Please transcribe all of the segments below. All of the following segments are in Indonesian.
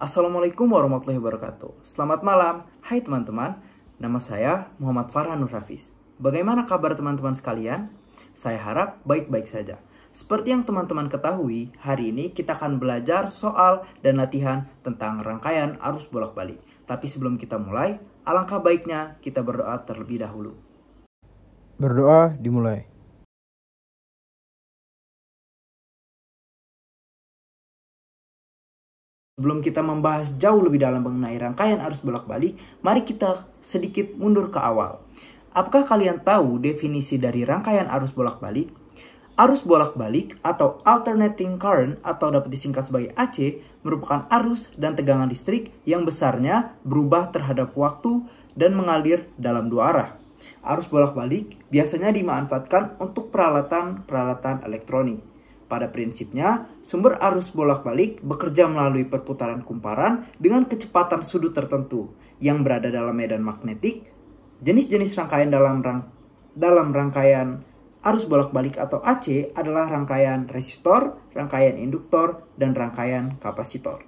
Assalamualaikum warahmatullahi wabarakatuh. Selamat malam, hai teman-teman. Nama saya Muhammad Farhan Nur Hafiz. Bagaimana kabar teman-teman sekalian? Saya harap baik-baik saja. Seperti yang teman-teman ketahui, hari ini kita akan belajar soal dan latihan tentang rangkaian arus bolak-balik. Tapi sebelum kita mulai, alangkah baiknya kita berdoa terlebih dahulu. Berdoa dimulai. Sebelum kita membahas jauh lebih dalam mengenai rangkaian arus bolak-balik, mari kita sedikit mundur ke awal. Apakah kalian tahu definisi dari rangkaian arus bolak-balik? Arus bolak-balik atau alternating current atau dapat disingkat sebagai AC merupakan arus dan tegangan listrik yang besarnya berubah terhadap waktu dan mengalir dalam dua arah. Arus bolak-balik biasanya dimanfaatkan untuk peralatan-peralatan elektronik. Pada prinsipnya, sumber arus bolak-balik bekerja melalui perputaran kumparan dengan kecepatan sudut tertentu yang berada dalam medan magnetik. Jenis-jenis rangkaian dalam rangkaian arus bolak-balik atau AC adalah rangkaian resistor, rangkaian induktor, dan rangkaian kapasitor.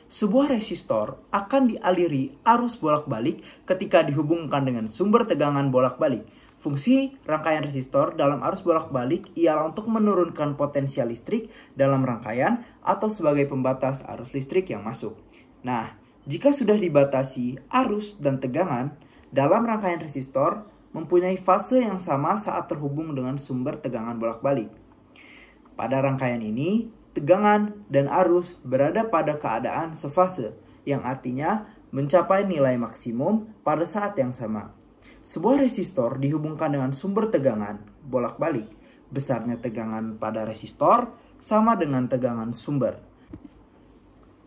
Sebuah resistor akan dialiri arus bolak-balik ketika dihubungkan dengan sumber tegangan bolak-balik. Fungsi rangkaian resistor dalam arus bolak-balik ialah untuk menurunkan potensial listrik dalam rangkaian atau sebagai pembatas arus listrik yang masuk. Nah, jika sudah dibatasi arus dan tegangan, dalam rangkaian resistor mempunyai fase yang sama saat terhubung dengan sumber tegangan bolak-balik. Pada rangkaian ini, tegangan dan arus berada pada keadaan sefase, yang artinya mencapai nilai maksimum pada saat yang sama. Sebuah resistor dihubungkan dengan sumber tegangan bolak-balik. Besarnya tegangan pada resistor sama dengan tegangan sumber.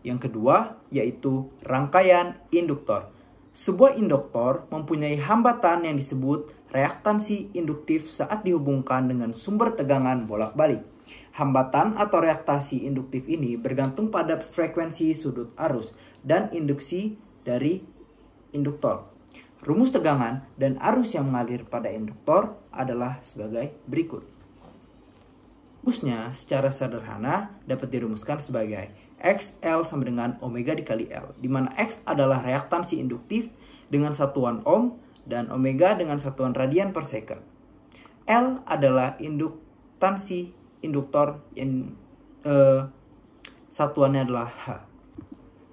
Yang kedua yaitu rangkaian induktor. Sebuah induktor mempunyai hambatan yang disebut reaktansi induktif saat dihubungkan dengan sumber tegangan bolak-balik. Hambatan atau reaktasi induktif ini bergantung pada frekuensi sudut arus dan induksi dari induktor. Rumus tegangan dan arus yang mengalir pada induktor adalah sebagai berikut. Rumusnya secara sederhana dapat dirumuskan sebagai XL sama dengan omega dikali L, di mana X adalah reaktansi induktif dengan satuan ohm dan omega dengan satuan radian per second. L adalah induktansi induktor yang satuannya adalah H.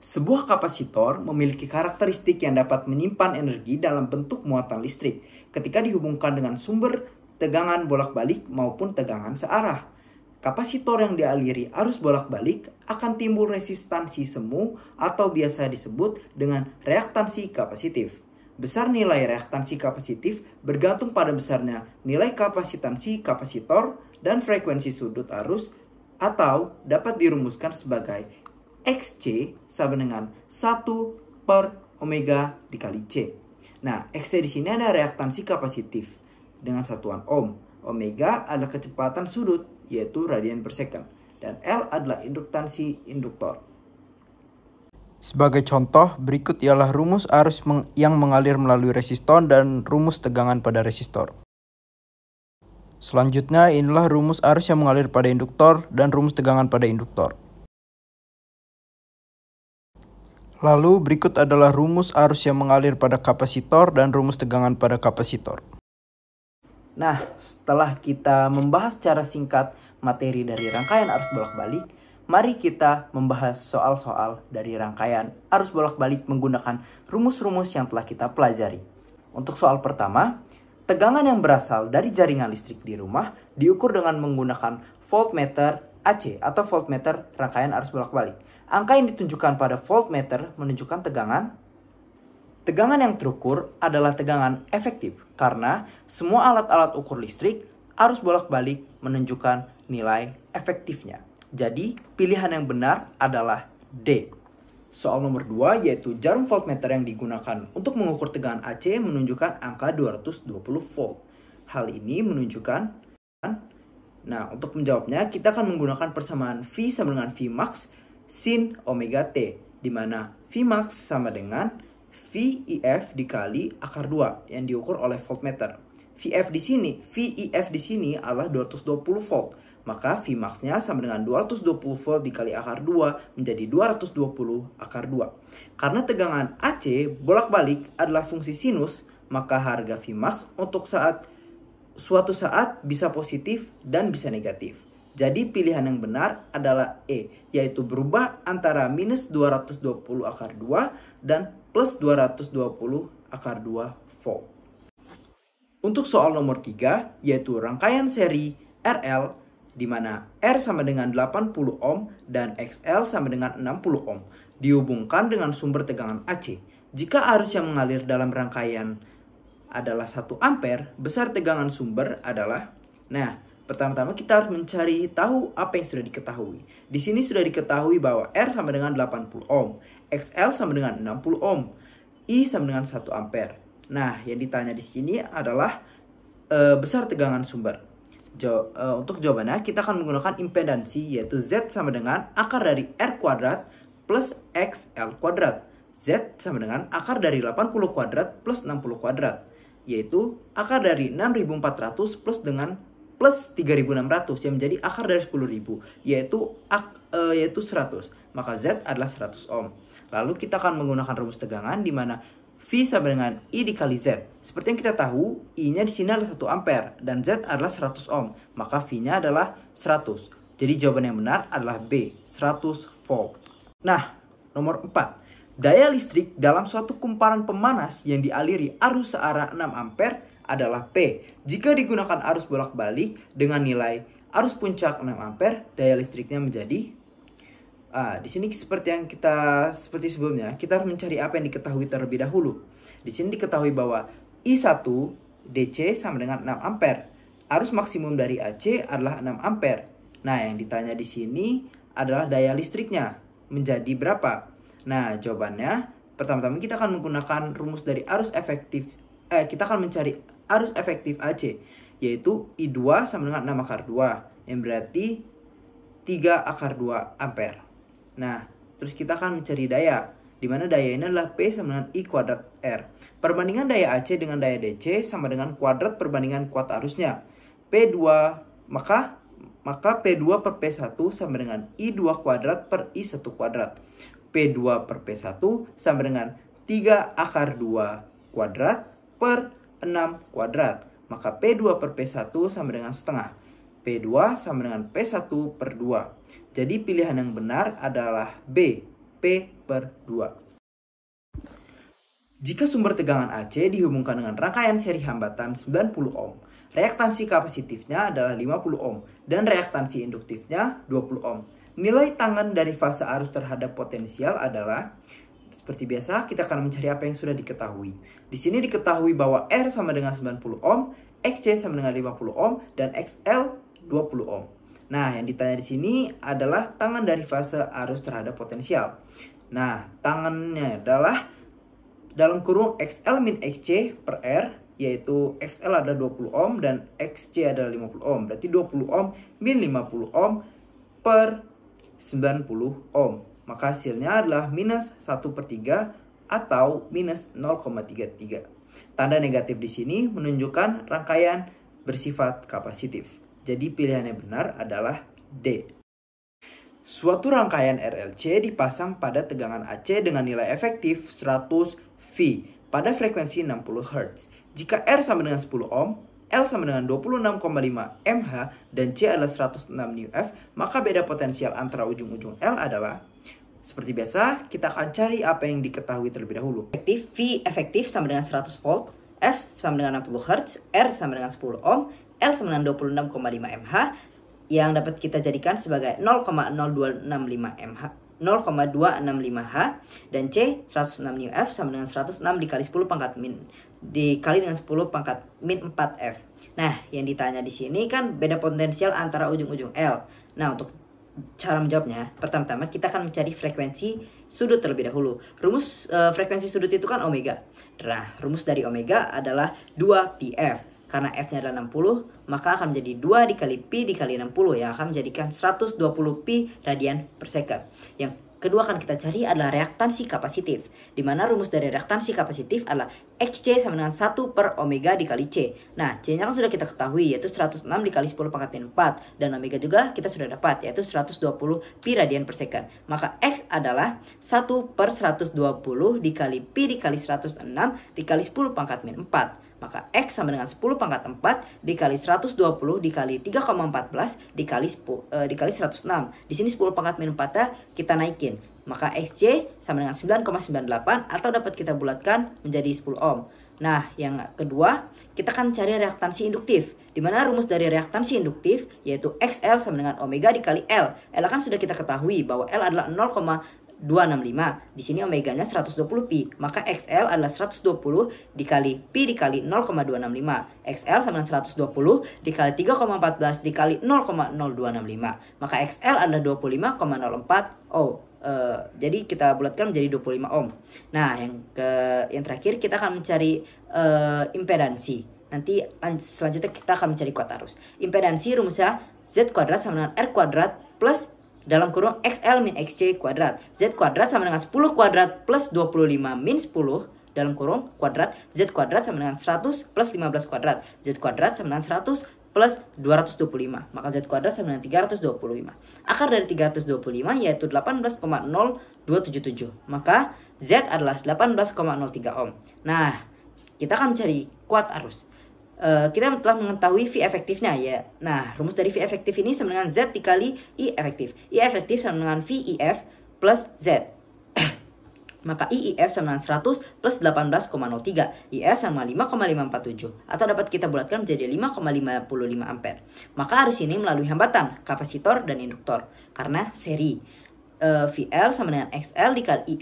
Sebuah kapasitor memiliki karakteristik yang dapat menyimpan energi dalam bentuk muatan listrik ketika dihubungkan dengan sumber tegangan bolak-balik maupun tegangan searah. Kapasitor yang dialiri arus bolak-balik akan timbul resistansi semu atau biasa disebut dengan reaktansi kapasitif. Besar nilai reaktansi kapasitif bergantung pada besarnya nilai kapasitansi kapasitor dan frekuensi sudut arus atau dapat dirumuskan sebagai XC sama dengan 1 per omega dikali C. Nah, XC di sini ada reaktansi kapasitif dengan satuan ohm. Omega adalah kecepatan sudut, yaitu radian per second. Dan L adalah induktansi induktor. Sebagai contoh, berikut ialah rumus arus yang mengalir melalui resistor dan rumus tegangan pada resistor. Selanjutnya, inilah rumus arus yang mengalir pada induktor dan rumus tegangan pada induktor. Lalu berikut adalah rumus arus yang mengalir pada kapasitor dan rumus tegangan pada kapasitor. Nah, setelah kita membahas secara singkat materi dari rangkaian arus bolak-balik, mari kita membahas soal-soal dari rangkaian arus bolak-balik menggunakan rumus-rumus yang telah kita pelajari. Untuk soal pertama, tegangan yang berasal dari jaringan listrik di rumah diukur dengan menggunakan voltmeter AC atau voltmeter rangkaian arus bolak-balik. Angka yang ditunjukkan pada voltmeter menunjukkan tegangan. Tegangan yang terukur adalah tegangan efektif karena semua alat-alat ukur listrik arus bolak-balik menunjukkan nilai efektifnya. Jadi, pilihan yang benar adalah D. Soal nomor 2 yaitu jarum voltmeter yang digunakan untuk mengukur tegangan AC menunjukkan angka 220 volt. Hal ini menunjukkan, untuk menjawabnya kita akan menggunakan persamaan V sama dengan V max sin omega T, di mana V max sama dengan VIF dikali akar 2 yang diukur oleh voltmeter. VIF di sini adalah 220 volt. maka Vmax-nya sama dengan 220 volt dikali akar 2 menjadi 220 akar 2. Karena tegangan AC bolak-balik adalah fungsi sinus, maka harga Vmax untuk suatu saat bisa positif dan bisa negatif. Jadi pilihan yang benar adalah E, yaitu berubah antara minus 220 akar 2 dan plus 220 akar 2 volt. Untuk soal nomor 3, yaitu rangkaian seri RL, di mana R sama dengan 80 ohm dan XL sama dengan 60 ohm, dihubungkan dengan sumber tegangan AC. Jika arus yang mengalir dalam rangkaian adalah 1 ampere, besar tegangan sumber adalah... Nah, pertama-tama kita harus mencari tahu apa yang sudah diketahui. Di sini sudah diketahui bahwa R sama dengan 80 ohm, XL sama dengan 60 ohm, I sama dengan 1 ampere. Nah, yang ditanya di sini adalah besar tegangan sumber. Untuk jawabannya, kita akan menggunakan impedansi, yaitu Z sama dengan akar dari R kuadrat plus XL kuadrat. Z sama dengan akar dari 80 kuadrat plus 60 kuadrat, yaitu akar dari 6400 plus dengan plus 3600 yang menjadi akar dari 10.000, yaitu 100. Maka Z adalah 100 ohm. Lalu kita akan menggunakan rumus tegangan di mana V sama dengan I dikali Z. Seperti yang kita tahu, I-nya di sini adalah 1 ampere dan Z adalah 100 ohm, maka V-nya adalah 100. Jadi jawaban yang benar adalah B, 100 volt. Nah, nomor 4. Daya listrik dalam suatu kumparan pemanas yang dialiri arus searah 6 ampere adalah P. Jika digunakan arus bolak-balik dengan nilai arus puncak 6 ampere, daya listriknya menjadi... di sini seperti sebelumnya, kita harus mencari apa yang diketahui terlebih dahulu. Di sini diketahui bahwa I1 DC sama dengan 6 ampere. Arus maksimum dari AC adalah 6 ampere. Nah, yang ditanya di sini adalah daya listriknya menjadi berapa? Nah, jawabannya pertama-tama kita akan menggunakan rumus dari arus efektif. Kita akan mencari arus efektif AC, yaitu I2 sama dengan 6 akar 2, yang berarti 3 akar 2 ampere. Nah, terus kita akan mencari daya, di mana daya ini adalah P sama dengan I kuadrat R. Perbandingan daya AC dengan daya DC sama dengan kuadrat perbandingan kuat arusnya. P2, maka P2 per P1 sama dengan I2 kuadrat per I1 kuadrat. P2 per P1 sama dengan 3 akar 2 kuadrat per 6 kuadrat. Maka P2 per P1 sama dengan setengah. P2 sama dengan P1 per 2. Jadi pilihan yang benar adalah B, P per 2. Jika sumber tegangan AC dihubungkan dengan rangkaian seri hambatan 90 ohm, reaktansi kapasitifnya adalah 50 ohm dan reaktansi induktifnya 20 ohm. Nilai tangan dari fase arus terhadap potensial adalah, seperti biasa, kita akan mencari apa yang sudah diketahui. Di sini diketahui bahwa R sama dengan 90 ohm, XC sama dengan 50 ohm, dan XL 20 ohm. Nah, yang ditanya di sini adalah tangan dari fase arus terhadap potensial. Nah, tangannya adalah dalam kurung XL min XC per R, yaitu XL adalah 20 ohm dan XC adalah 50 ohm. Berarti 20 ohm min 50 ohm per 90 ohm. Maka hasilnya adalah minus 1/3 atau minus 0,33. Tanda negatif di sini menunjukkan rangkaian bersifat kapasitif. Jadi pilihan yang benar adalah D. Suatu rangkaian RLC dipasang pada tegangan AC dengan nilai efektif 100 V pada frekuensi 60 Hz. Jika R sama dengan 10 ohm, L sama dengan 26,5 mH, dan C adalah 106 μF, maka beda potensial antara ujung-ujung L adalah, seperti biasa, kita akan cari apa yang diketahui terlebih dahulu. V efektif sama dengan 100 volt, F sama dengan 60 Hz, R sama dengan 10 ohm, L sama dengan 26,5 mH, yang dapat kita jadikan sebagai 0,0265 mH, 0,265H, dan C 106 μF sama dengan 106 dikali 10 pangkat min dikali dengan 10 pangkat min 4F. Nah, yang ditanya di sini kan beda potensial antara ujung-ujung L. Nah, untuk cara menjawabnya, pertama-tama kita akan mencari frekuensi sudut terlebih dahulu. Rumus frekuensi sudut itu kan omega. Nah, rumus dari omega adalah 2πf. Karena F-nya adalah 60, maka akan menjadi 2 dikali Pi dikali 60 yang akan menjadikan 120 Pi radian per second. Yang kedua akan kita cari adalah reaktansi kapasitif, di mana rumus dari reaktansi kapasitif adalah XC sama dengan 1 per omega dikali C. Nah, C-nya kan sudah kita ketahui, yaitu 106 dikali 10 pangkat min 4. Dan omega juga kita sudah dapat, yaitu 120 pi radian per second. Maka X adalah 1 per 120 dikali pi dikali 106 dikali 10 pangkat min 4. Maka X sama dengan 10 pangkat 4 dikali 120 dikali 3,14 dikali 106. Di sini 10 pangkat min 4 kita naikin. Maka XC sama dengan 9,98 atau dapat kita bulatkan menjadi 10 ohm. Nah, yang kedua, kita akan cari reaktansi induktif. Di mana rumus dari reaktansi induktif yaitu XL sama dengan omega dikali L. L kan sudah kita ketahui bahwa L adalah 0,265. Di sini omeganya 120 pi. Maka XL adalah 120 dikali pi dikali 0,265. XL sama dengan 120 dikali 3,14 dikali 0,0265. Maka XL adalah 25,04 ohm. Jadi kita bulatkan menjadi 25 ohm. Nah, yang terakhir kita akan mencari impedansi. Nanti selanjutnya kita akan mencari kuat arus. Impedansi rumusnya Z kuadrat sama dengan R kuadrat plus dalam kurung XL min XC kuadrat. Z kuadrat sama dengan 10 kuadrat plus 25 min 10 dalam kurung kuadrat. Z kuadrat sama dengan 100 plus 15 kuadrat. Z kuadrat sama dengan 100 plus 225. Maka Z kuadrat sama dengan 325. Akar dari 325 yaitu 18,0277. Maka Z adalah 18,03 ohm. Nah, kita akan mencari kuat arus. Kita telah mengetahui V efektifnya ya. Nah, rumus dari V efektif ini sama dengan Z dikali I efektif. I efektif sama dengan VIF plus Z. Maka IIF sama dengan 100 plus 18,03. IF sama 5,547. Atau dapat kita bulatkan menjadi 5,55 ampere. Maka arus ini melalui hambatan, kapasitor, dan induktor. Karena seri. VL sama dengan XL dikali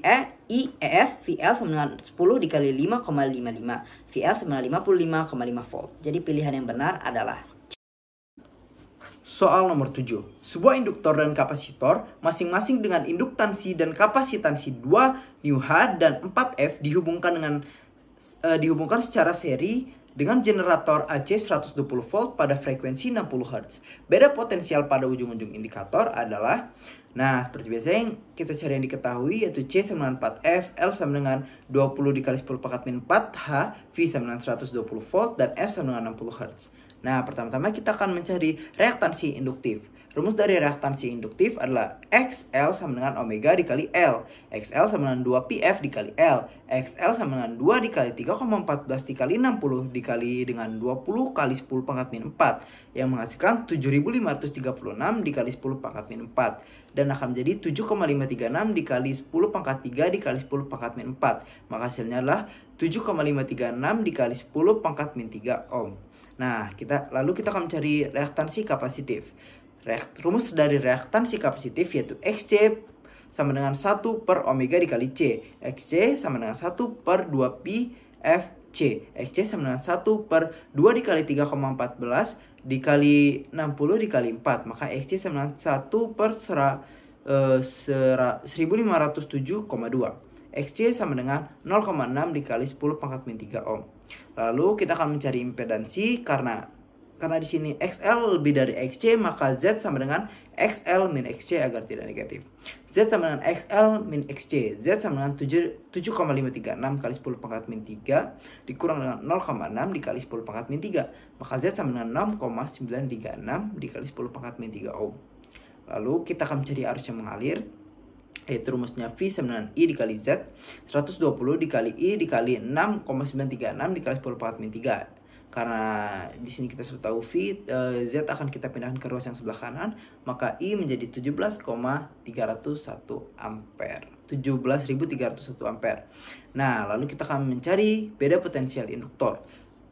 IEF. VL sama dengan 10 dikali 5,55. VL sama dengan 55,5 volt. Jadi pilihan yang benar adalah Soal nomor 7. Sebuah induktor dan kapasitor masing-masing dengan induktansi dan kapasitansi 2 μH dan 4F dihubungkan secara seri dengan generator AC 120 volt pada frekuensi 60 Hz. Beda potensial pada ujung-ujung indikator adalah, nah seperti biasa yang kita cari yang diketahui yaitu C sama dengan 4F, L sama dengan 20 dikali 10 pangkat min 4H, V sama dengan 120 volt, dan F sama dengan 60 Hz. Nah, pertama-tama kita akan mencari reaktansi induktif. Rumus dari reaktansi induktif adalah XL sama dengan omega dikali L. XL sama dengan 2PF dikali L. XL sama dengan 2 dikali 3,14 dikali 60 dikali dengan 20 kali 10 pangkat min 4. Yang menghasilkan 7536 dikali 10 pangkat min 4. Dan akan menjadi 7,536 dikali 10 pangkat 3 dikali 10 pangkat min 4. Maka hasilnya adalah 7,536 dikali 10 pangkat min 3 ohm. Nah, lalu kita akan mencari reaktansi kapasitif. Rumus dari reaktansi kapasitif yaitu XC sama dengan 1 per omega dikali C. XC sama dengan 1 per 2 pi FC. XC sama dengan 1 per 2 dikali 3,14 dikali 60 dikali 4. Maka XC sama dengan 1 per 1507,2. XC sama dengan 0,6 dikali 10 pangkat min 3 ohm. Lalu kita akan mencari impedansi karena di sini XL lebih dari XC, maka Z sama dengan XL min XC agar tidak negatif. Z sama dengan XL min XC. Z sama dengan 7,536 kali 10 pangkat min 3 dikurang dengan 0,6 dikali 10 pangkat min 3. Maka Z sama dengan 6,936 dikali 10 pangkat min 3 ohm. Lalu kita akan mencari arus yang mengalir, yaitu rumusnya V sama dengan I dikali Z. 120 dikali I dikali 6,936 dikali 10 pangkat min 3. Karena di sini kita sudah tahu V, Z akan kita pindahkan ke ruas yang sebelah kanan, maka I menjadi 17,301 ampere. 17.301 ampere. Nah, lalu kita akan mencari beda potensial induktor.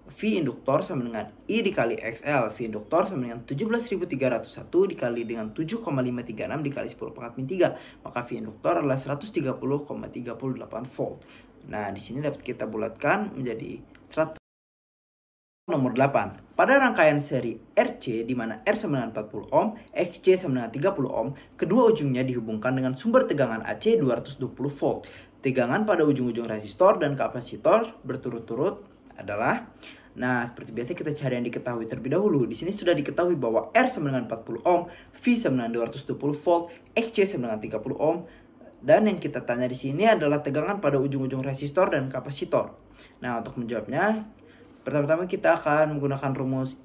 V induktor sama dengan I dikali XL. V induktor sama dengan 17.301 dikali dengan 7,536 dikali 10 pangkat min 3. Maka V induktor adalah 130,38 volt. Nah, di sini dapat kita bulatkan menjadi 100. Nomor 8. Pada rangkaian seri RC di mana R sama dengan 40 ohm, XC sama dengan 30 ohm, kedua ujungnya dihubungkan dengan sumber tegangan AC 220 volt. Tegangan pada ujung-ujung resistor dan kapasitor berturut-turut adalah, nah seperti biasa kita cari yang diketahui terlebih dahulu. Di sini sudah diketahui bahwa R sama dengan 40 ohm, V sama dengan 220 volt, XC sama dengan 30 ohm, Dan yang kita tanya di sini adalah tegangan pada ujung-ujung resistor dan kapasitor. Nah, untuk menjawabnya, pertama-tama kita akan menggunakan rumus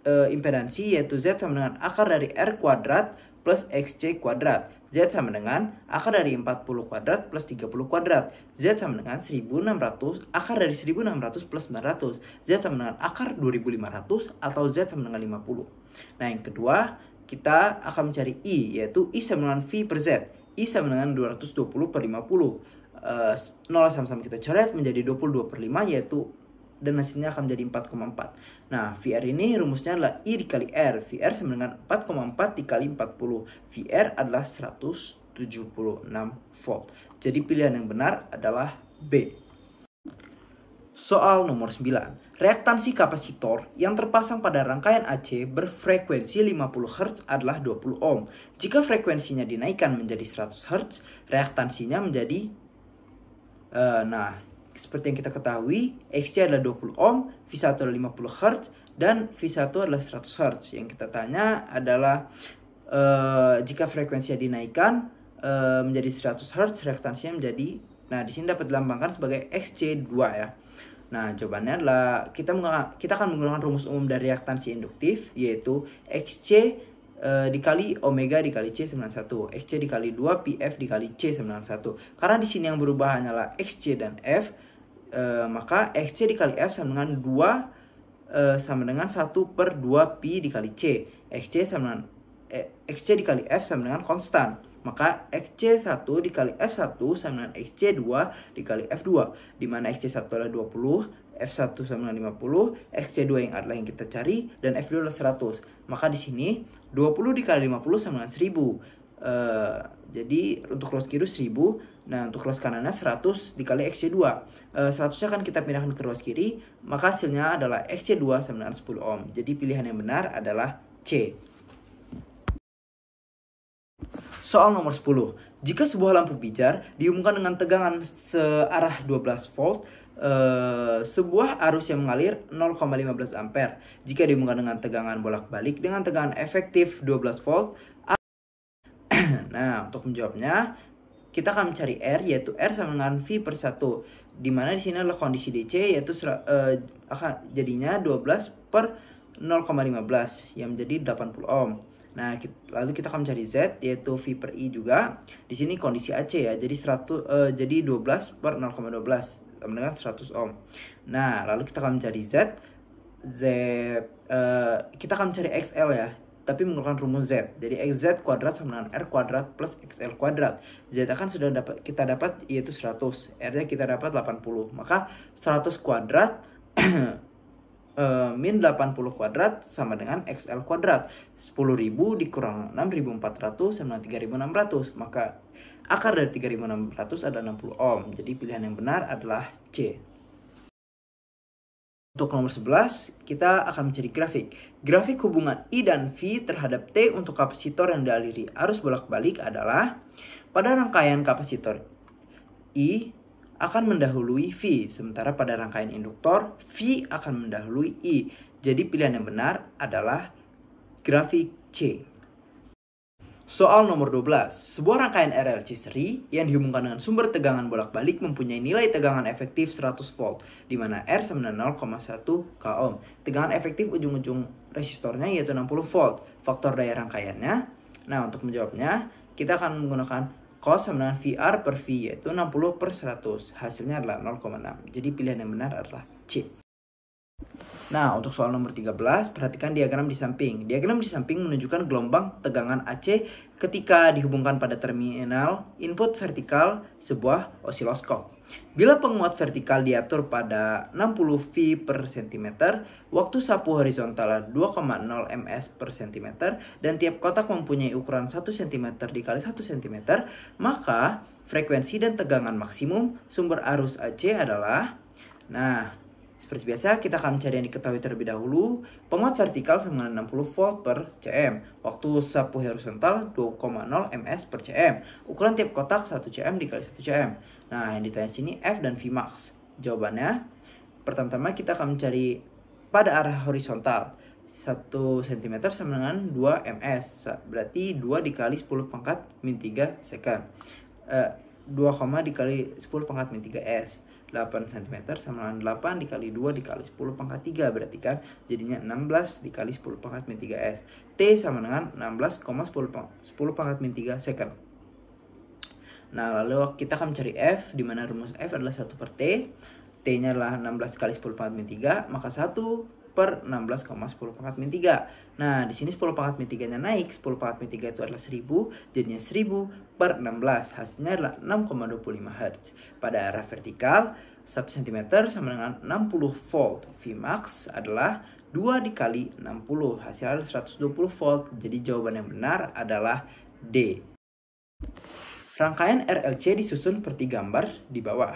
impedansi, yaitu Z sama dengan akar dari R kuadrat plus XC kuadrat. Z sama dengan akar dari 40 kuadrat plus 30 kuadrat. Z sama dengan 1600, akar dari 1600 plus 900. Z sama dengan akar 2500 atau Z sama dengan 50. Nah, yang kedua, kita akan mencari I, yaitu I sama dengan V per Z. I sama dengan 220 per 50. 0 sama-sama kita coret menjadi 22 per 5, yaitu dan hasilnya akan menjadi 4,4. Nah, VR ini rumusnya adalah I dikali R. VR sama dengan 4,4 dikali 40. VR adalah 176 volt. Jadi pilihan yang benar adalah B. Soal nomor 9. Reaktansi kapasitor yang terpasang pada rangkaian AC berfrekuensi 50 Hz adalah 20 ohm. Jika frekuensinya dinaikkan menjadi 100 Hz, reaktansinya menjadi seperti yang kita ketahui, XC adalah 20 ohm, V1 adalah 50 Hz, dan V1 adalah 100 Hz. Yang kita tanya adalah jika frekuensinya dinaikkan menjadi 100 Hz, reaktansinya menjadi, nah di sini dapat dilambangkan sebagai XC2 ya. Nah, jawabannya adalah kita akan menggunakan rumus umum dari reaktansi induktif, yaitu XC dikali omega dikali C sama dengan 1. XC dikali 2 PF dikali C sama dengan 1. Karena di sini yang berubah hanyalah XC dan F, maka XC dikali F sama dengan 2 sama dengan 1 per 2 Pi dikali C. XC dikali F sama dengan konstan. Maka XC1 dikali F1 sama dengan XC2 dikali F2. Dimana XC1 adalah 20, F1 sama dengan 50, XC2 yang adalah yang kita cari, dan F2 adalah 100. Maka di sini 20 dikali 50 sama dengan 1000. Jadi untuk ruas kiri 1000. Nah, untuk ruas kanannya 100 dikali XC2. 100-nya akan kita pindahkan ke ruas kiri. Maka hasilnya adalah XC2 sama dengan 10 ohm. Jadi pilihan yang benar adalah C. Soal nomor 10. Jika sebuah lampu pijar dihubungkan dengan tegangan searah 12 volt, sebuah arus yang mengalir 0,15 ampere. Jika dihubungkan dengan tegangan bolak-balik dengan tegangan efektif 12 volt. Nah, untuk menjawabnya, kita akan mencari R, yaitu R sama dengan V per 1. Dimana di sini adalah kondisi DC, yaitu akan jadinya 12 per 0,15 yang menjadi 80 ohm. Nah, lalu kita akan mencari Z, yaitu V per I juga. Di sini kondisi AC ya, jadi 12 per 0,12 sama dengan 100 ohm. Nah, lalu kita akan mencari Z, kita akan mencari XL ya, tapi menggunakan rumus Z. Jadi XZ kuadrat sama dengan R kuadrat plus XL kuadrat. Z akan kita dapat yaitu 100, R-nya kita dapat 80. Maka 100 kuadrat min 80 kuadrat sama dengan XL kuadrat. 10.000 dikurang 6.400 sama dengan 3.600. Maka akar dari 3.600 adalah 60 ohm. Jadi pilihan yang benar adalah C. Untuk nomor 11, kita akan mencari grafik. Grafik hubungan I dan V terhadap T untuk kapasitor yang dialiri arus bolak-balik adalah pada rangkaian kapasitor I akan mendahului V, sementara pada rangkaian induktor V akan mendahului I. Jadi pilihan yang benar adalah grafik C. Soal nomor 12. Sebuah rangkaian RLC seri yang dihubungkan dengan sumber tegangan bolak-balik mempunyai nilai tegangan efektif 100 volt, di mana R sama dengan 0,1 k ohm. Tegangan efektif ujung-ujung resistornya yaitu 60 volt. Faktor daya rangkaiannya. Nah, untuk menjawabnya, kita akan menggunakan cos sama dengan VR per V, yaitu 60 per 100. Hasilnya adalah 0,6. Jadi pilihan yang benar adalah C. Nah, untuk soal nomor 13, perhatikan diagram di samping. Diagram di samping menunjukkan gelombang tegangan AC ketika dihubungkan pada terminal input vertikal sebuah osiloskop. Bila penguat vertikal diatur pada 60 V per cm, waktu sapu horizontal 2,0 ms per cm, dan tiap kotak mempunyai ukuran 1 cm dikali 1 cm, maka frekuensi dan tegangan maksimum sumber arus AC adalah, nah, seperti biasa, kita akan mencari yang diketahui terlebih dahulu. Penguat vertikal sama dengan 60 volt per cm. Waktu sapu horizontal 2,0 ms per cm. Ukuran tiap kotak 1 cm dikali 1 cm. Nah, yang ditanya sini F dan V max. Jawabannya, pertama-tama kita akan mencari pada arah horizontal. 1 cm sama dengan 2 ms. Berarti 2 dikali 10 pangkat min 3 second. 2, dikali 10 pangkat min 3S. 8 cm sama dengan 8 dikali 2 dikali 10 pangkat 3. Berarti kan jadinya 16 dikali 10 pangkat min 3S. T sama dengan 16,10 pangkat min 3 second. Nah, lalu kita akan mencari F, di mana rumus F adalah 1 per T. T-nya adalah 16 kali 10 pangkat min 3, maka 1 per 16,10 pangkat min 3. Nah, di sini 10 pangkat min 3-nya naik, 10 pangkat min 3 itu adalah 1000, jadinya 1000 per 16, hasilnya adalah 6,25 Hz. Pada arah vertikal, 1 cm sama dengan 60 volt. Vmax adalah 2 dikali 60, hasilnya adalah 120 volt. Jadi jawaban yang benar adalah D. Rangkaian RLC disusun seperti gambar di bawah.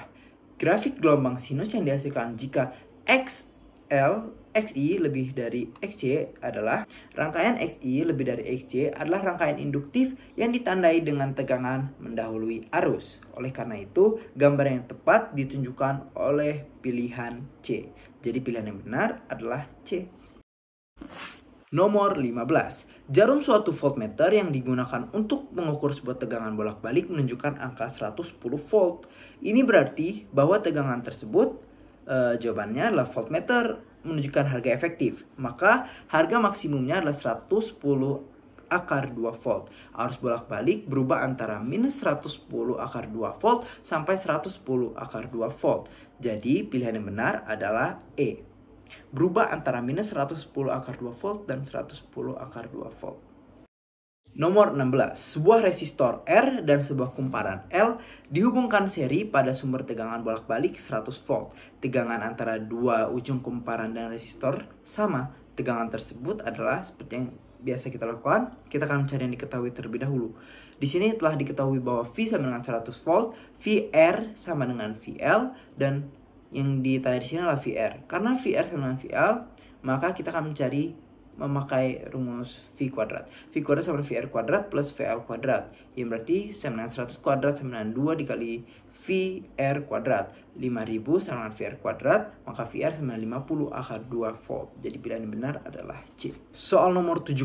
Grafik gelombang sinus yang dihasilkan jika XI lebih dari XC adalah rangkaian XI lebih dari XC adalah rangkaian induktif yang ditandai dengan tegangan mendahului arus. Oleh karena itu, gambar yang tepat ditunjukkan oleh pilihan C. Jadi pilihan yang benar adalah C. Nomor 15. Jarum suatu voltmeter yang digunakan untuk mengukur sebuah tegangan bolak-balik menunjukkan angka 110 volt. Ini berarti bahwa tegangan tersebut jawabannya adalah voltmeter menunjukkan harga efektif. Maka harga maksimumnya adalah 110 akar 2 volt. Arus bolak-balik berubah antara minus 110 akar 2 volt sampai 110 akar 2 volt. Jadi pilihan yang benar adalah E. Berubah antara minus 110 akar 2 volt dan 110 akar 2 volt. Nomor 16. Sebuah resistor R dan sebuah kumparan L dihubungkan seri pada sumber tegangan bolak-balik 100 volt. Tegangan antara dua ujung kumparan dan resistor sama. Tegangan tersebut adalah seperti yang biasa kita lakukan. Kita akan mencari yang diketahui terlebih dahulu. Di sini telah diketahui bahwa V sama dengan 100 volt, VR sama dengan VL, dan yang ditanya di sini adalah VR. Karena VR sama dengan VL, maka kita akan memakai rumus V kuadrat. V kuadrat sama dengan VR kuadrat plus VL kuadrat. Yang berarti sama dengan 100 kuadrat sama dengan 2 dikali VR kuadrat. 5000 sama dengan VR kuadrat, maka VR sama dengan 50 akar 2 volt. Jadi pilihan yang benar adalah C. Soal nomor 17.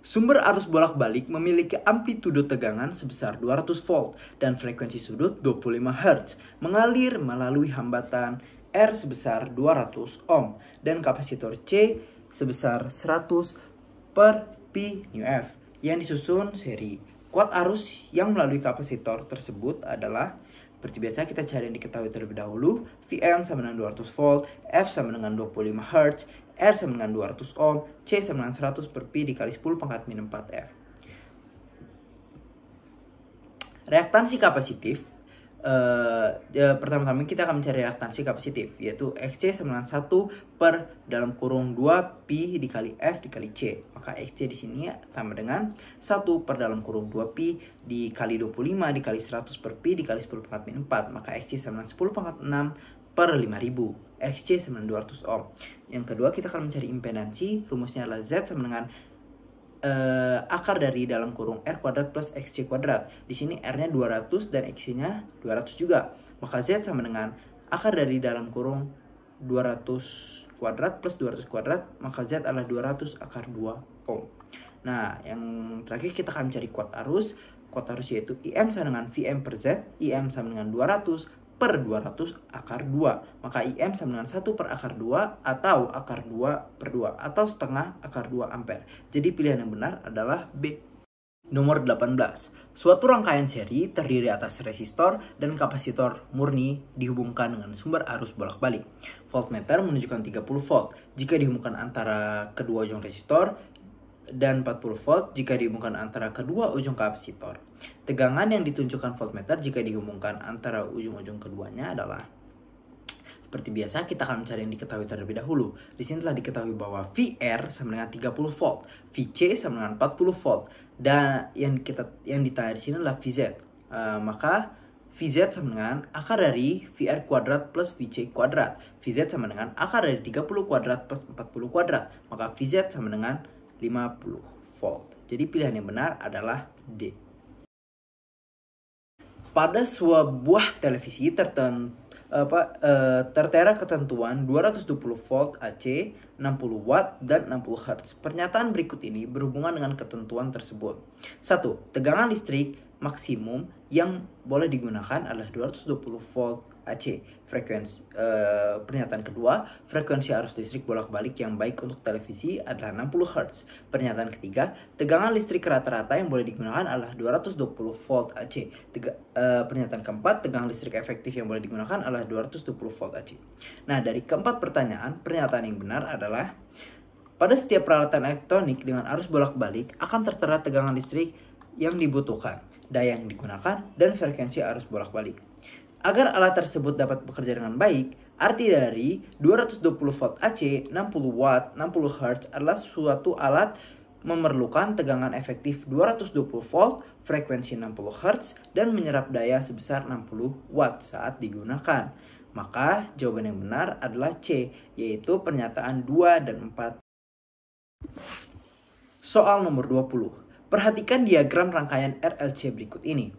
Sumber arus bolak-balik memiliki amplitudo tegangan sebesar 200 volt dan frekuensi sudut 25 Hz. Mengalir melalui hambatan R sebesar 200 ohm dan kapasitor C sebesar 100 per pi nu F yang disusun seri. Kuat arus yang melalui kapasitor tersebut adalah seperti biasa kita cari yang diketahui terlebih dahulu. Vm sama dengan 200 volt, F sama dengan 25 Hz, R sama dengan 200 ohm, C sama dengan 100 per pi dikali 10 pangkat min 4 F. Reaktansi kapasitif. Pertama-tama kita akan mencari reaktansi kapasitif, yaitu XC sama dengan 1 per dalam kurung 2 pi dikali F dikali C. Maka XC di sini sama dengan 1 per dalam kurung 2 pi dikali 25 dikali 100 per pi dikali 10 pangkat min 4. Maka XC sama dengan 10 pangkat 6 per 5000. XC sama dengan 200 ohm. Yang kedua kita akan mencari impedansi. Rumusnya adalah Z sama dengan akar dari dalam kurung R kuadrat plus XC kuadrat. Di sini R-nya 200 dan XC-nya 200 juga. Maka Z sama dengan akar dari dalam kurung 200 kuadrat plus 200 kuadrat, maka Z adalah 200 akar 2 ohm. Nah, yang terakhir kita akan mencari kuat arus. Kuat arus yaitu IM sama dengan VM per Z. IM sama dengan 200 per 200 akar 2. Maka IM sama dengan 1 per akar 2 atau akar 2 per 2 atau setengah akar 2 ampere. Jadi pilihan yang benar adalah B. Nomor 18. Suatu rangkaian seri terdiri atas resistor dan kapasitor murni dihubungkan dengan sumber arus bolak-balik. Voltmeter menunjukkan 30 volt jika dihubungkan antara kedua ujung resistor dan 40 volt jika dihubungkan antara kedua ujung kapasitor. Tegangan yang ditunjukkan voltmeter jika dihubungkan antara ujung-ujung keduanya adalah seperti biasa kita akan mencari yang diketahui terlebih dahulu. Di sini telah diketahui bahwa VR sama dengan 30 volt, VC sama dengan 40 volt, dan yang ditanya di sini adalah VZ. Maka VZ sama dengan akar dari VR kuadrat plus VC kuadrat. VZ sama dengan akar dari 30 kuadrat plus 40 kuadrat. Maka VZ sama dengan 50 volt. Jadi pilihan yang benar adalah D. Pada sebuah televisi tertera ketentuan 220 volt AC, 60 watt, dan 60 Hz. Pernyataan berikut ini berhubungan dengan ketentuan tersebut. 1. Tegangan listrik maksimum yang boleh digunakan adalah 220 volt AC. Pernyataan kedua, frekuensi arus listrik bolak-balik yang baik untuk televisi adalah 60 Hz. Pernyataan ketiga, tegangan listrik rata-rata yang boleh digunakan adalah 220 volt AC. Pernyataan keempat, tegangan listrik efektif yang boleh digunakan adalah 220 volt AC. Nah, dari keempat pertanyaan, pernyataan yang benar adalah pada setiap peralatan elektronik dengan arus bolak-balik akan tertera tegangan listrik yang dibutuhkan, daya yang digunakan, dan frekuensi arus bolak-balik. Agar alat tersebut dapat bekerja dengan baik, arti dari 220 volt AC, 60 watt, 60 Hz adalah suatu alat memerlukan tegangan efektif 220 volt, frekuensi 60 Hz, dan menyerap daya sebesar 60 watt saat digunakan. Maka jawaban yang benar adalah C, yaitu pernyataan 2 dan 4. Soal nomor 20. Perhatikan diagram rangkaian RLC berikut ini.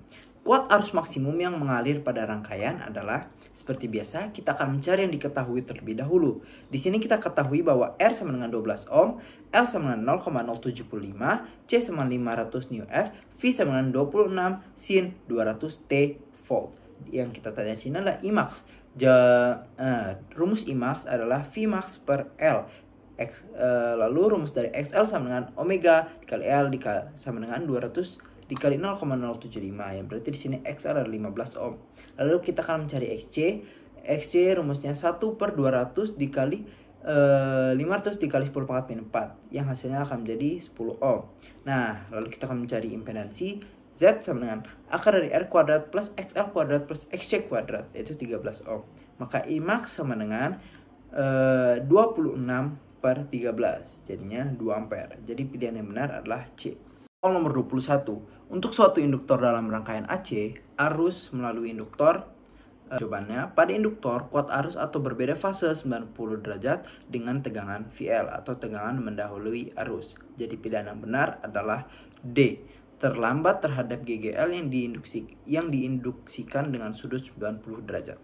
Kuat arus maksimum yang mengalir pada rangkaian adalah, seperti biasa, kita akan mencari yang diketahui terlebih dahulu. Di sini kita ketahui bahwa R sama dengan 12 ohm, L sama dengan 0,075, C sama dengan 500 μF, V sama dengan 26 sin 200 T volt. Yang kita tanya di sini adalah Imax. Rumus Imax adalah Vmax per L. Lalu rumus dari XL sama dengan omega dikali L sama dengan 200 dikali 0,075, yang berarti di sini XR adalah 15 ohm. Lalu kita akan mencari XC. XC rumusnya 1/200 dikali 500 dikali 10 pangkat min 4, yang hasilnya akan menjadi 10 ohm. Nah, lalu kita akan mencari impedansi. Z sama dengan akar dari R kuadrat plus XL kuadrat plus XC kuadrat, yaitu 13 ohm. Maka Imax sama dengan 26/13, jadinya 2 ampere. Jadi pilihan yang benar adalah C. Soal nomor 21. Untuk suatu induktor dalam rangkaian AC, arus melalui induktor. Jawabannya, pada induktor, kuat arus atau berbeda fase 90 derajat dengan tegangan VL atau tegangan mendahului arus. Jadi pilihan yang benar adalah D. Terlambat terhadap GGL yang diinduksikan dengan sudut 90 derajat.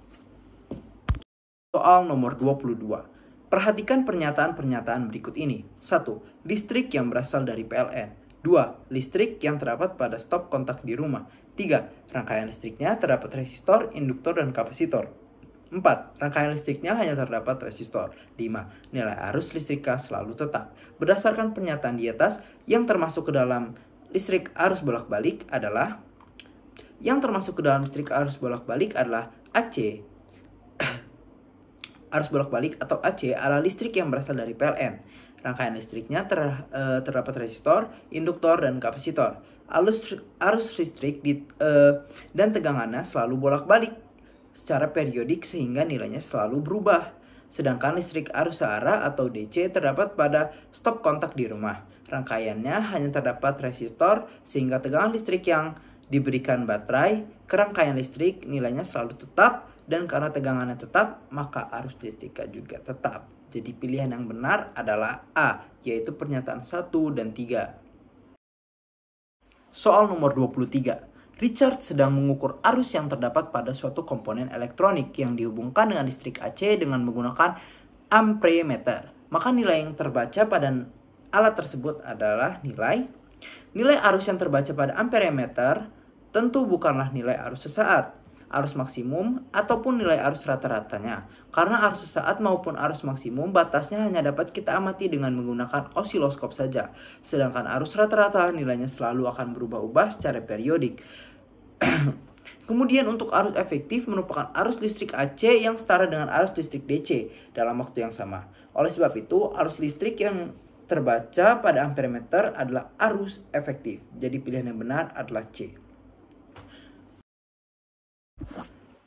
Soal nomor 22. Perhatikan pernyataan-pernyataan berikut ini. 1. Listrik yang berasal dari PLN. 2. Listrik yang terdapat pada stop kontak di rumah. 3. Rangkaian listriknya terdapat resistor, induktor, dan kapasitor. 4. Rangkaian listriknya hanya terdapat resistor. 5. Nilai arus listrik K selalu tetap. Berdasarkan pernyataan di atas, yang termasuk ke dalam listrik arus bolak-balik adalah AC. Arus bolak-balik atau AC adalah listrik yang berasal dari PLN. Rangkaian listriknya terdapat resistor, induktor, dan kapasitor. Arus listrik dan tegangannya selalu bolak-balik secara periodik sehingga nilainya selalu berubah. Sedangkan listrik arus searah atau DC terdapat pada stop kontak di rumah. Rangkaiannya hanya terdapat resistor sehingga tegangan listrik yang diberikan baterai ke rangkaian listrik nilainya selalu tetap, dan karena tegangannya tetap maka arus listrik juga tetap. Jadi pilihan yang benar adalah A, yaitu pernyataan 1 dan 3. Soal nomor 23. Richard sedang mengukur arus yang terdapat pada suatu komponen elektronik yang dihubungkan dengan listrik AC dengan menggunakan amperemeter. Maka nilai yang terbaca pada alat tersebut adalah nilai arus yang terbaca pada amperemeter tentu bukanlah nilai arus sesaat, arus maksimum, ataupun nilai arus rata-ratanya. Karena arus sesaat maupun arus maksimum batasnya hanya dapat kita amati dengan menggunakan osiloskop saja. Sedangkan arus rata-rata nilainya selalu akan berubah-ubah secara periodik. Kemudian untuk arus efektif merupakan arus listrik AC yang setara dengan arus listrik DC dalam waktu yang sama. Oleh sebab itu, arus listrik yang terbaca pada amperemeter adalah arus efektif. Jadi pilihan yang benar adalah C.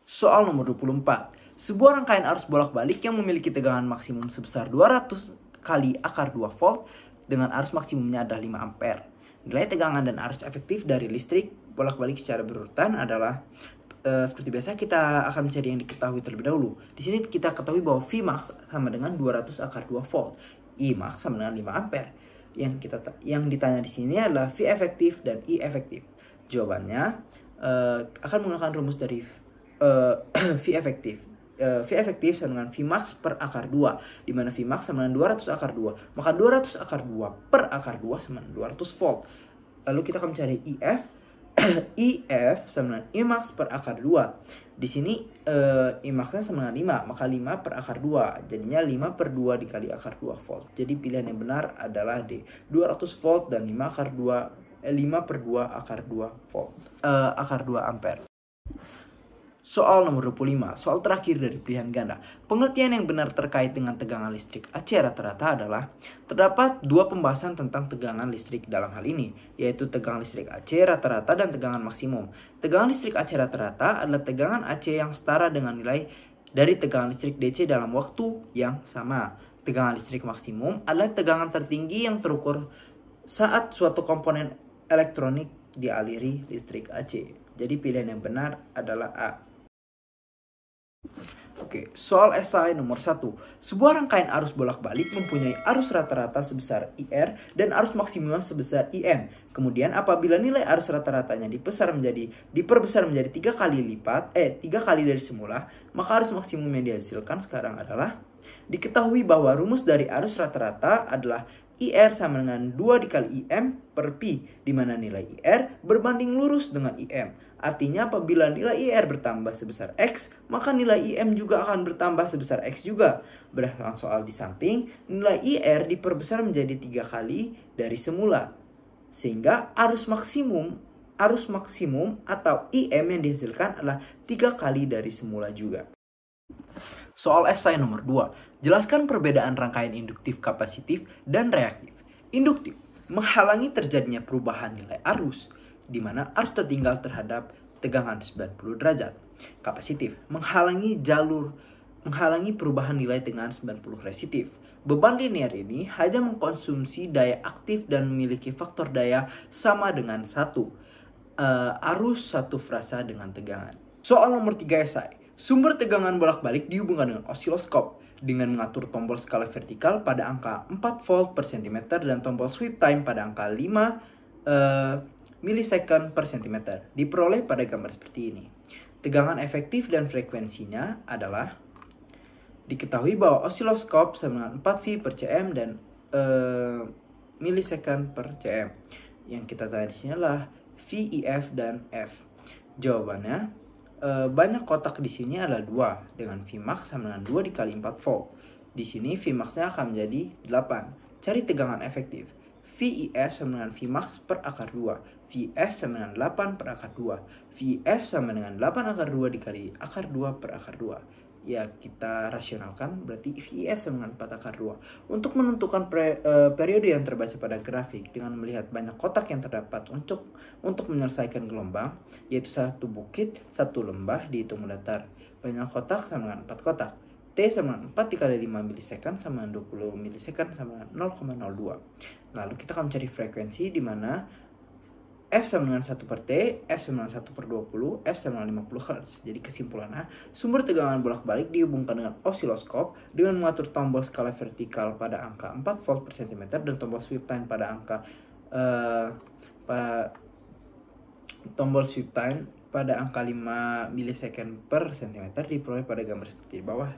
Soal nomor 24. Sebuah rangkaian arus bolak-balik yang memiliki tegangan maksimum sebesar 200 kali akar 2 volt dengan arus maksimumnya adalah 5 ampere. Nilai tegangan dan arus efektif dari listrik bolak-balik secara berurutan adalah seperti biasa kita akan mencari yang diketahui terlebih dahulu. Di sini kita ketahui bahwa Vmax sama dengan 200 akar 2 volt. Imax sama dengan 5 ampere. Yang ditanya di sini adalah V efektif dan I efektif. Jawabannya akan menggunakan rumus dari V efektif. V efektif sama dengan Vmax per akar 2, di mana Vmax sama dengan 200 akar 2. Maka 200 akar 2 per akar 2 sama dengan 200 volt. Lalu kita akan mencari IF. IF sama dengan Imax per akar 2. Di sini Imaxnya sama dengan 5, maka 5 per akar 2. Jadinya 5 per 2 dikali akar 2 volt. Jadi pilihan yang benar adalah D, 200 volt dan 5 per 2 akar 2 volt. Akar 2 ampere. Soal nomor 25, soal terakhir dari pilihan ganda. Pengertian yang benar terkait dengan tegangan listrik AC rata-rata adalah terdapat dua pembahasan tentang tegangan listrik dalam hal ini, yaitu tegangan listrik AC rata-rata dan tegangan maksimum. Tegangan listrik AC rata-rata adalah tegangan AC yang setara dengan nilai dari tegangan listrik DC dalam waktu yang sama. Tegangan listrik maksimum adalah tegangan tertinggi yang terukur saat suatu komponen elektronik dialiri listrik AC. Jadi pilihan yang benar adalah A. Oke, soal esai nomor 1. Sebuah rangkaian arus bolak-balik mempunyai arus rata-rata sebesar IR dan arus maksimum sebesar IM. Kemudian apabila nilai arus rata-ratanya diperbesar menjadi 3 kali dari semula, maka arus maksimum yang dihasilkan sekarang adalah diketahui bahwa rumus dari arus rata-rata adalah IR sama dengan 2 dikali IM per Pi, di mana nilai IR berbanding lurus dengan IM. Artinya apabila nilai IR bertambah sebesar X, maka nilai IM juga akan bertambah sebesar X juga. Berdasarkan soal di samping, nilai IR diperbesar menjadi 3 kali dari semula. Sehingga arus maksimum atau IM yang dihasilkan adalah 3 kali dari semula juga. Soal esai nomor 2. Jelaskan perbedaan rangkaian induktif, kapasitif, dan reaktif. Induktif menghalangi terjadinya perubahan nilai arus, di mana arus tertinggal terhadap tegangan 90 derajat. Kapasitif menghalangi perubahan nilai tegangan 90 resistif. Beban linear ini hanya mengkonsumsi daya aktif dan memiliki faktor daya sama dengan 1. Arus satu frasa dengan tegangan. Soal nomor 3 esai. Sumber tegangan bolak-balik dihubungkan dengan osiloskop dengan mengatur tombol skala vertikal pada angka 4 volt per cm dan tombol sweep time pada angka 5 milisecond per cm. Diperoleh pada gambar seperti ini. Tegangan efektif dan frekuensinya adalah diketahui bahwa osiloskop sama dengan 4 V per cm dan milisecond per cm. Yang kita tahu di sini adalah VIF dan F. Jawabannya banyak kotak di sini adalah 2 dengan Vmax sama dengan 2 dikali 4 volt. Di sini Vmax-nya akan menjadi 8. Cari tegangan efektif. VIF sama dengan Vmax per akar 2. VF sama dengan 8 per akar 2. VF sama dengan 8 akar 2 dikali akar 2 per akar 2. Ya, kita rasionalkan, berarti VIF sama dengan 4 akar 2. Untuk menentukan periode yang terbaca pada grafik dengan melihat banyak kotak yang terdapat untuk menyelesaikan gelombang, yaitu satu bukit, satu lembah dihitung mendatar. Banyak kotak sama dengan 4 kotak. T sama dengan 4 dikali 5 milisecond sama dengan 20 milisecond sama dengan 0,02. Lalu kita akan mencari frekuensi di mana F sama dengan 1 per T, F sama dengan 1 per 20, F sama dengan 50 Hz. Jadi kesimpulannya, sumber tegangan bolak-balik dihubungkan dengan osiloskop dengan mengatur tombol skala vertikal pada angka 4 volt per cm dan tombol sweep time pada angka tombol sweep time pada angka 5 milisecond per cm diperoleh pada gambar seperti di bawah.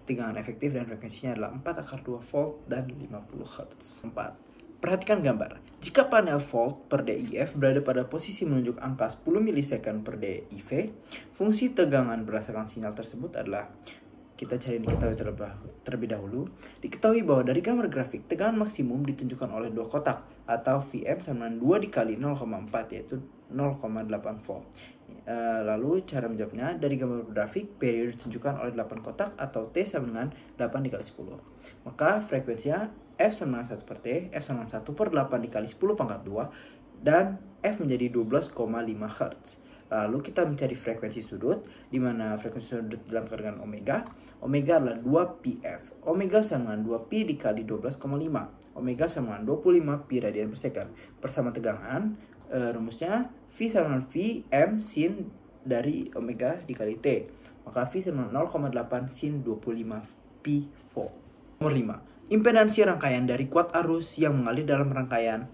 Tegangan efektif dan frekuensinya adalah 4 akar 2 volt dan 50 Hz. 4. Perhatikan gambar. Jika panel volt per DIF berada pada posisi menunjuk angka 10 milisecond per DIV, fungsi tegangan berdasarkan sinyal tersebut adalah, kita cari diketahui terlebih dahulu. Diketahui bahwa dari gambar grafik, tegangan maksimum ditunjukkan oleh 2 kotak atau Vm sama dengan 2 dikali 0,4 yaitu 0,8 volt. Lalu cara menjawabnya, dari gambar grafik periode ditunjukkan oleh 8 kotak atau T sama dengan 8 dikali 10. Maka frekuensinya F sama dengan 1 per T, F sama dengan 1 per 8 dikali 10 pangkat 2, dan F menjadi 12,5 Hz. Lalu kita mencari frekuensi sudut, di mana frekuensi sudut dalam dengan omega. Omega adalah 2πf. Omega sama dengan 2π dikali 12,5. Omega sama dengan 25 pi radian per second. Bersama tegangan, rumusnya V sama dengan V M sin dari omega dikali T. Maka V sama dengan 0,8 sin 25 pi volt. Nomor 5. Impedansi rangkaian dari kuat arus yang mengalir dalam rangkaian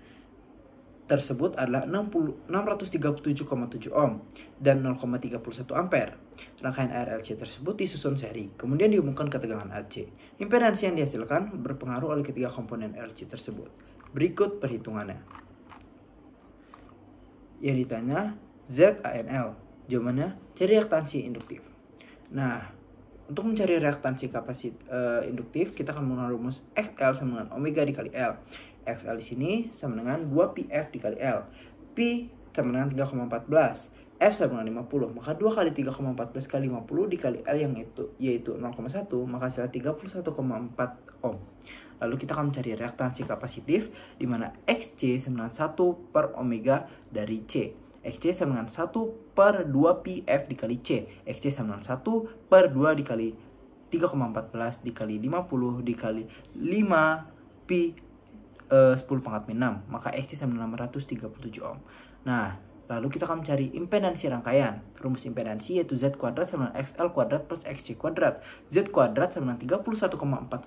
tersebut adalah 637,7 ohm dan 0,31 ampere. Rangkaian RLC tersebut disusun seri, kemudian dihubungkan ke tegangan AC. Impedansi yang dihasilkan berpengaruh oleh ketiga komponen RLC tersebut. Berikut perhitungannya. Yang ditanya, ZANL. Jawabannya cari reaktansi induktif. Nah, untuk mencari reaktansi induktif, kita akan menggunakan rumus XL sama dengan omega dikali L. XL di sini sama dengan 2PF dikali L. P sama dengan 3,14. F sama dengan 50. Maka 2 kali 3,14 kali 50 dikali L yang yaitu 0,1, maka hasilnya 31,4 ohm. Lalu kita akan mencari reaktansi kapasitif di mana XC sama dengan 1 per omega dari C. XC sama dengan 1 per 2PF dikali C. XC sama dengan 1 per 2 dikali 3,14 dikali 50 dikali 5 Pi 10 pangkat min 6. Maka XC sama dengan 637 ohm. Nah, lalu kita akan mencari impedansi rangkaian. Rumus impedansi yaitu Z kuadrat sama dengan XL kuadrat plus XC kuadrat. Z kuadrat sama dengan 31,4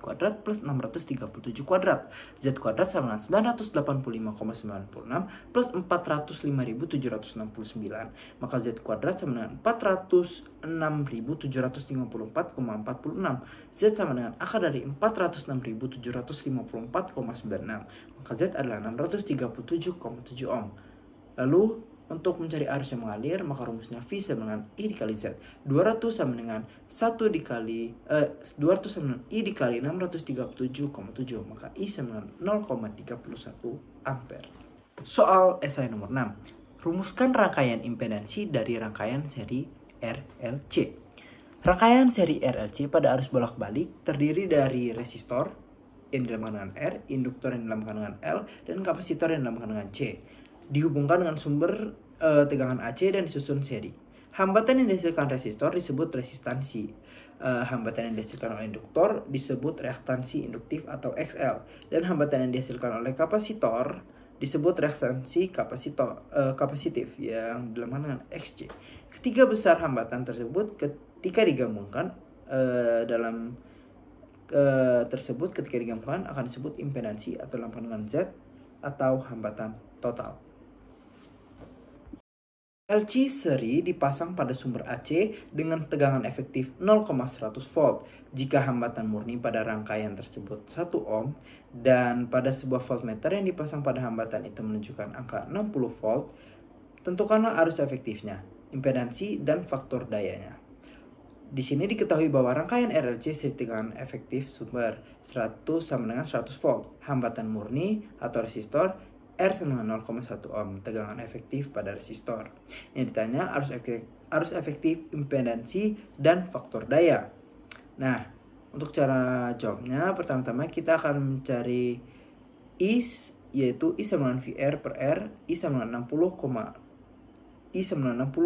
kuadrat plus 637 kuadrat. Z kuadrat sama dengan 985,96 plus 405.769. Maka Z kuadrat sama dengan 406.754,46. Z sama dengan akar dari 406.754,96. Maka Z adalah 637,7 ohm. Lalu untuk mencari arus yang mengalir, maka rumusnya V sama dengan I dikali Z. 200 sama dengan 1 dikali 200 sama dengan I dikali 637,7. Maka I sama dengan 0,31 ampere. Soal esai nomor 6. Rumuskan rangkaian impedansi dari rangkaian seri RLC. Rangkaian seri RLC pada arus bolak-balik terdiri dari resistor yang dilambangkan dengan R, induktor yang dilambangkan dengan L, dan kapasitor yang dilambangkan dengan C. Dihubungkan dengan sumber tegangan AC dan disusun seri. Hambatan yang dihasilkan resistor disebut resistansi. Hambatan yang dihasilkan oleh induktor disebut reaktansi induktif atau XL. Dan hambatan yang dihasilkan oleh kapasitor disebut reaktansi kapasitif yang dilambangkan dengan XC. Ketiga besar hambatan tersebut ketika digabungkan akan disebut impedansi atau dilambangkan dengan Z atau hambatan total. LC seri dipasang pada sumber AC dengan tegangan efektif 0,100 volt jika hambatan murni pada rangkaian tersebut 1 ohm dan pada sebuah voltmeter yang dipasang pada hambatan itu menunjukkan angka 60 volt. Tentukanlah arus efektifnya, impedansi, dan faktor dayanya. Di sini diketahui bahwa rangkaian RLC seri tegangan efektif sumber 100 sama dengan 100 volt, hambatan murni atau resistor R sama dengan 0,1 ohm, tegangan efektif pada resistor. Yang ditanya arus efektif, impedansi, dan faktor daya. Nah, untuk cara jawabnya, pertama-tama kita akan mencari I, yaitu I sama dengan VR per R, I sama dengan 60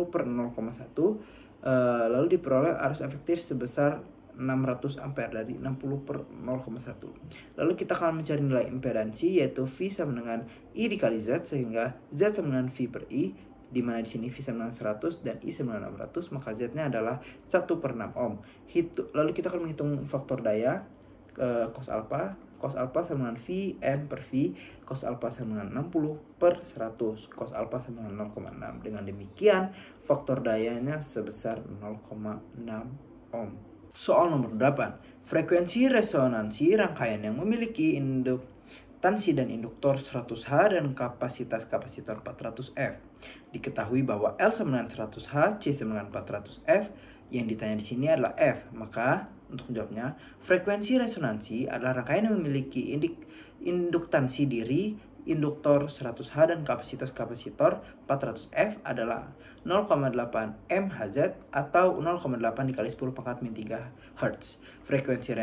per 0,1, lalu diperoleh arus efektif sebesar 600 ampere dari 60 per 0,1. Lalu kita akan mencari nilai impedansi yaitu V sama dengan I dikali Z, sehingga Z sama dengan V per I, di mana di sini V sama dengan 100 dan I sama dengan 600, maka Z-nya adalah 1 per 6 ohm. Lalu kita akan menghitung faktor daya cos alpha sama dengan V N per V, cos alpha sama dengan 60 per 100, cos alpha sama dengan 0,6. Dengan demikian faktor dayanya sebesar 0,6 ohm. Soal nomor 8. Frekuensi resonansi rangkaian yang memiliki induktansi dan induktor 100H dan kapasitas kapasitor 400F. Diketahui bahwa L sama dengan 100H, C sama dengan 400F. Yang ditanya di sini adalah F. Maka untuk menjawabnya, frekuensi resonansi adalah rangkaian yang memiliki induktansi diri, induktor 100H dan kapasitas kapasitor 400F adalah 0,8 MHz atau 0,8 dikali 10 pangkat min 3 Hz. Frekuensi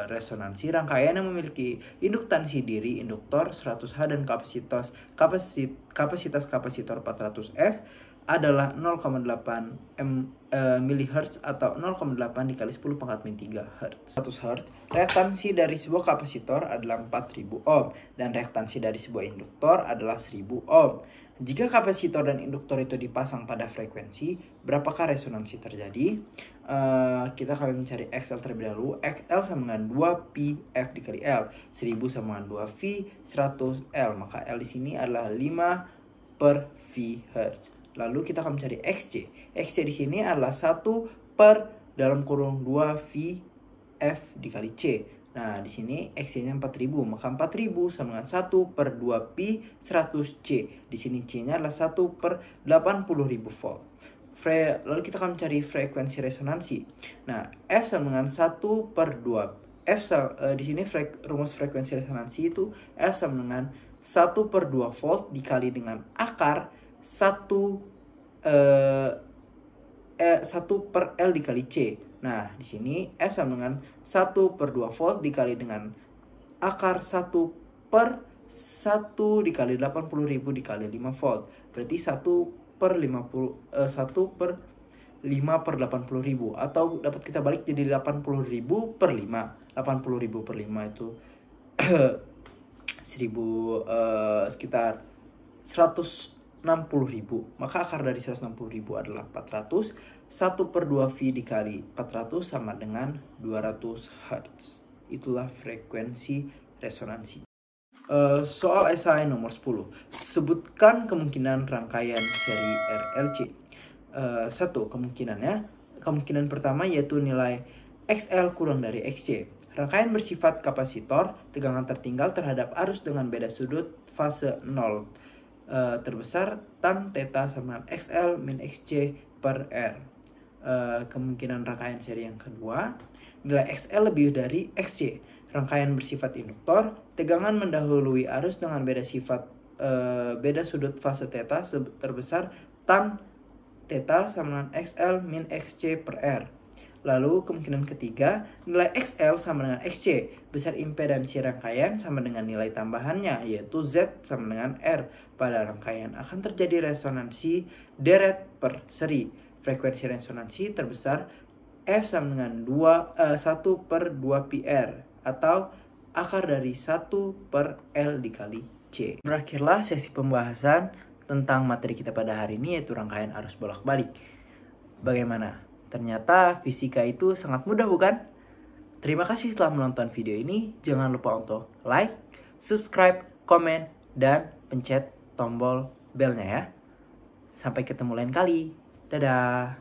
resonansi rangkaian yang memiliki induktansi diri, induktor 100H dan kapasitas kapasitor 400F adalah 0,8 mHz atau 0,8 dikali 10 pangkat min 3 Hz. 100 Hz. Reaktansi dari sebuah kapasitor adalah 4000 ohm dan reaktansi dari sebuah induktor adalah 1000 ohm. Jika kapasitor dan induktor itu dipasang pada frekuensi, berapakah resonansi terjadi? Kita akan mencari XL terlebih dahulu. XL sama dengan 2PF dikali L. 1000 sama dengan 2V 100L. Maka L di sini adalah 5 per V Hz. Lalu kita akan mencari XC. XC di sini adalah 1 per dalam kurung 2V F dikali C. Nah, di sini X-nya 4000, maka 4000 sama dengan 1 per 2 pi 100C. Di sini C-nya adalah 1 per 80.000 volt. Lalu kita akan mencari frekuensi resonansi. Nah, F sama dengan 1 per 2. Di sini rumus frekuensi resonansi itu F sama dengan 1 per 2 volt dikali dengan akar 1 per L dikali C. Nah, di sini F sama dengan 1 per 2 volt dikali dengan akar 1 per 1 dikali 80.000 dikali 5 volt. Berarti 1 per 5 per 80.000. Atau dapat kita balik jadi 80.000 per 5. 80.000 per 5 itu 1000 sekitar 160.000. Maka akar dari 160.000 adalah 400. 1 per 2 V dikali 400 sama dengan 200 Hz. Itulah frekuensi resonansi. Soal esai nomor 10. Sebutkan kemungkinan rangkaian seri RLC. 1. Kemungkinan pertama yaitu nilai XL kurang dari XC. Rangkaian bersifat kapasitor, tegangan tertinggal terhadap arus dengan beda sudut fase 0. Terbesar tan theta sama XL min XC per R. Kemungkinan rangkaian seri yang kedua, nilai XL lebih dari XC. Rangkaian bersifat induktor, tegangan mendahului arus dengan beda sudut fase theta terbesar tan theta sama dengan XL min XC per R. Lalu kemungkinan ketiga, nilai XL sama dengan XC. Besar impedansi rangkaian sama dengan nilai tambahannya, yaitu Z sama dengan R. Pada rangkaian akan terjadi resonansi deret per seri. Frekuensi resonansi terbesar F sama dengan 1 per 2 pi R, atau akar dari 1 per L dikali C. Berakhirlah sesi pembahasan tentang materi kita pada hari ini, yaitu rangkaian arus bolak-balik. Bagaimana? Ternyata fisika itu sangat mudah, bukan? Terima kasih telah menonton video ini. Jangan lupa untuk like, subscribe, komen, dan pencet tombol belnya ya. Sampai ketemu lain kali. Dadah.